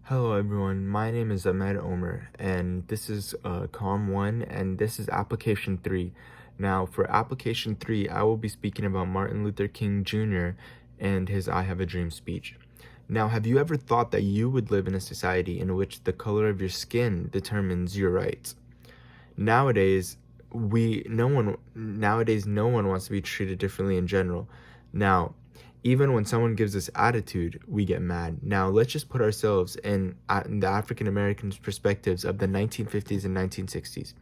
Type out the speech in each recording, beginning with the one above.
Hello everyone, my name is Ahmed Omer and this is COM 1 and this is Application 3. Now for Application 3, I will be speaking about Martin Luther King Jr. and his I Have a Dream speech. Now, have you ever thought that you would live in a society in which the color of your skin determines your rights? Nowadays, no one wants to be treated differently in general. Now, even when someone gives us attitude, we get mad. Now, let's just put ourselves in the African Americans' perspectives of the 1950s and 1960s.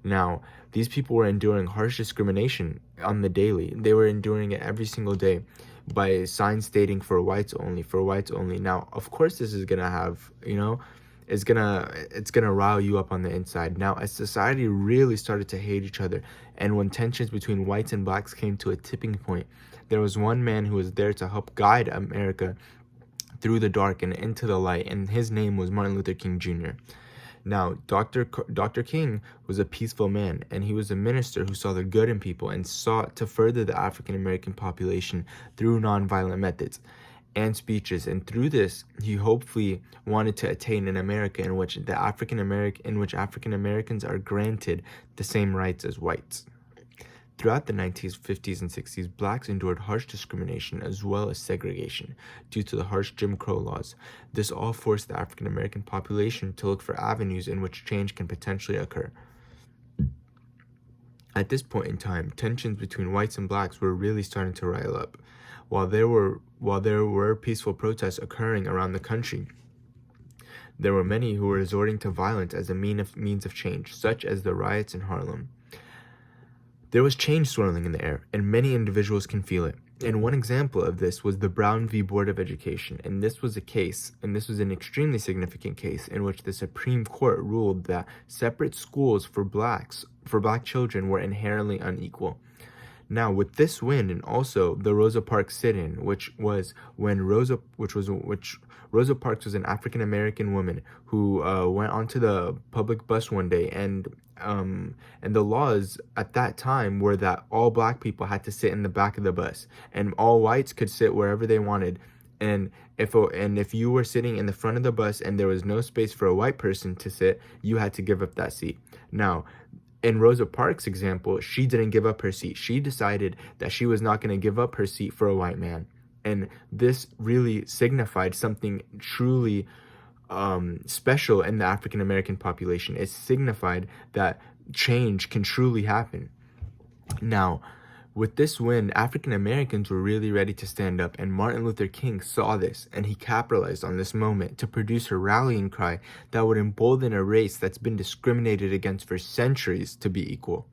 Now, these people were enduring harsh discrimination on the daily. They were enduring it every single day by signs stating for whites only, for whites only. Now, of course, this is gonna have, it's gonna rile you up on the inside. Now, as society really started to hate each other, and when tensions between whites and blacks came to a tipping point, there was one man who was there to help guide America through the dark and into the light, and his name was Martin Luther King Jr. Now, Dr. King was a peaceful man, and he was a minister who saw the good in people and sought to further the African American population through nonviolent methods and speeches. And through this, he hopefully wanted to attain an America in which African Americans are granted the same rights as whites. Throughout the 1950s and 60s, blacks endured harsh discrimination as well as segregation due to the harsh Jim Crow laws. This all forced the African American population to look for avenues in which change can potentially occur. At this point in time, tensions between whites and blacks were really starting to rile up. While there were peaceful protests occurring around the country, there were many who were resorting to violence as a means of change, such as the riots in Harlem. There was change swirling in the air, and many individuals can feel it. And one example of this was the Brown v. Board of Education, and this was an extremely significant case in which the Supreme Court ruled that separate schools for black children were inherently unequal. Now, with this win, and also the Rosa Parks sit-in, which Rosa Parks was an African American woman who went onto the public bus one day, and the laws at that time were that all black people had to sit in the back of the bus, and all whites could sit wherever they wanted. And if you were sitting in the front of the bus and there was no space for a white person to sit, you had to give up that seat. Now, in Rosa Parks' example, she didn't give up her seat. She decided that she was not going to give up her seat for a white man. And this really signified something truly special in the African American population. It signified that change can truly happen. Now, with this win, African Americans were really ready to stand up, and Martin Luther King saw this, and he capitalized on this moment to produce a rallying cry that would embolden a race that's been discriminated against for centuries to be equal.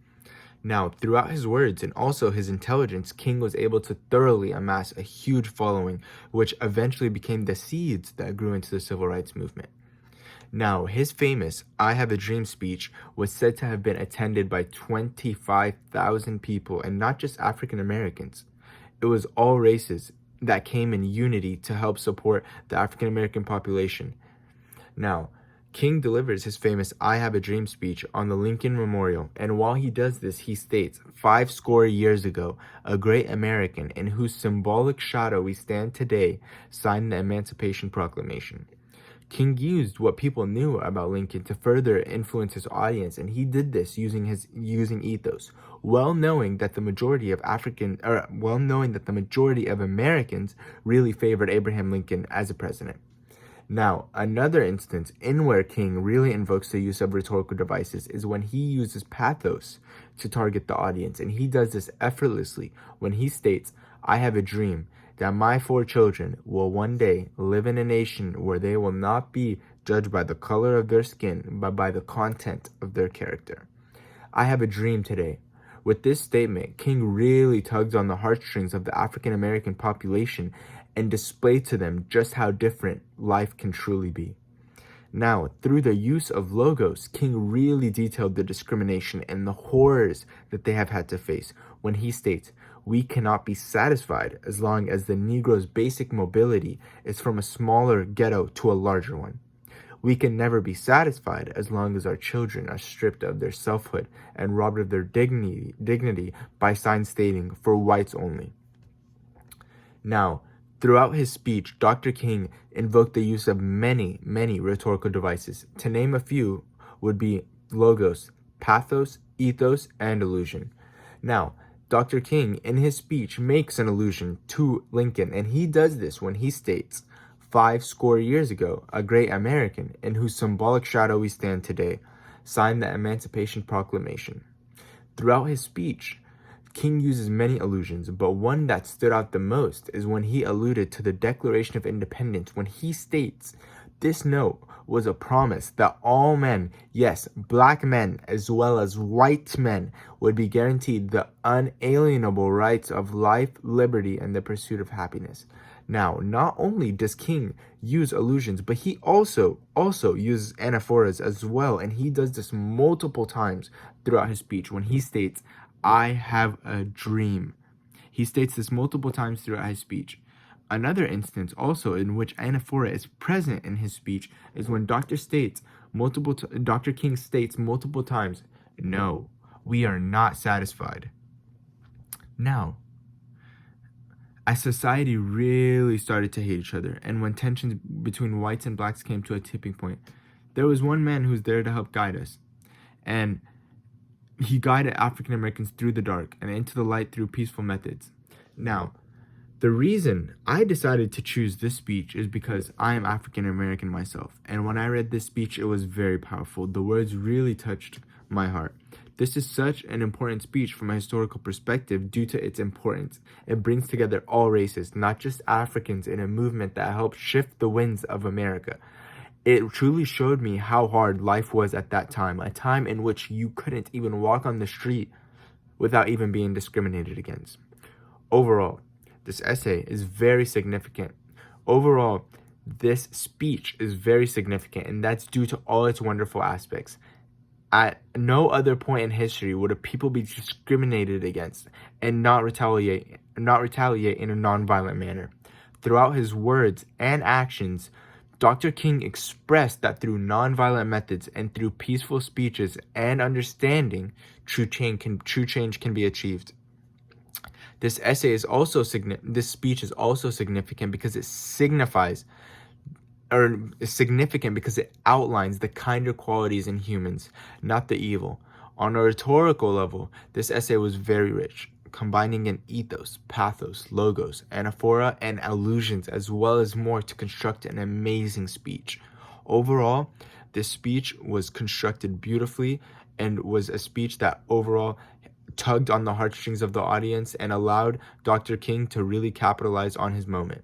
Now, throughout his words and also his intelligence, King was able to thoroughly amass a huge following, which eventually became the seeds that grew into the civil rights movement. Now, his famous I Have a Dream speech was said to have been attended by 25,000 people, and not just African Americans. It was all races that came in unity to help support the African American population. Now, King delivers his famous I Have a Dream speech on the Lincoln Memorial, and while he does this, he states, 50 years ago, a great American in whose symbolic shadow we stand today signed the Emancipation Proclamation. King used what people knew about Lincoln to further influence his audience, and he did this using ethos, well knowing that the majority of Americans really favored Abraham Lincoln as a president. Now, another instance in where King really invokes the use of rhetorical devices is when he uses pathos to target the audience, and he does this effortlessly when he states, I have a dream that my 4 children will one day live in a nation where they will not be judged by the color of their skin, but by the content of their character. I have a dream today. With this statement, King really tugs on the heartstrings of the African American population and displayed to them just how different life can truly be. Now, through the use of logos, King really detailed the discrimination and the horrors that they have had to face when he states, we cannot be satisfied as long as the Negro's basic mobility is from a smaller ghetto to a larger one. We can never be satisfied as long as our children are stripped of their selfhood and robbed of their dignity by signs stating, for whites only. Now, Throughout his speech, Dr. King invoked the use of many, many rhetorical devices. To name a few would be logos, pathos, ethos, and illusion. Now, Dr. King, in his speech, makes an allusion to Lincoln, and he does this when he states, 5 score years ago, a great American, in whose symbolic shadow we stand today, signed the Emancipation Proclamation. Throughout his speech, King uses many allusions, but one that stood out the most is when he alluded to the Declaration of Independence, when he states, this note was a promise that all men, yes, black men as well as white men, would be guaranteed the unalienable rights of life, liberty, and the pursuit of happiness. Now, not only does King use allusions, but he also uses anaphoras as well, and he does this multiple times throughout his speech when he states, I have a dream. He states this multiple times throughout his speech. Another instance also in which anaphora is present in his speech is when Dr. King states multiple times, no, we are not satisfied. Now, as society really started to hate each other, and when tensions between whites and blacks came to a tipping point, there was one man who was there to help guide us. And he guided African Americans through the dark and into the light through peaceful methods. Now, the reason I decided to choose this speech is because I am African American myself. And when I read this speech, it was very powerful. The words really touched my heart. This is such an important speech from a historical perspective due to its importance. It brings together all races, not just Africans, in a movement that helped shift the winds of America. It truly showed me how hard life was at that time, a time in which you couldn't even walk on the street without even being discriminated against. Overall, this essay is very significant. Overall, this speech is very significant, and that's due to all its wonderful aspects. At no other point in history would a people be discriminated against and not retaliate in a nonviolent manner. Throughout his words and actions, Dr. King expressed that through nonviolent methods and through peaceful speeches and understanding, true change can be achieved. This speech is also significant because it outlines the kinder qualities in humans, not the evil. On a rhetorical level, this essay was very rich, combining an ethos, pathos, logos, anaphora, and allusions, as well as more to construct an amazing speech. Overall, this speech was constructed beautifully and was a speech that overall tugged on the heartstrings of the audience and allowed Dr. King to really capitalize on his moment.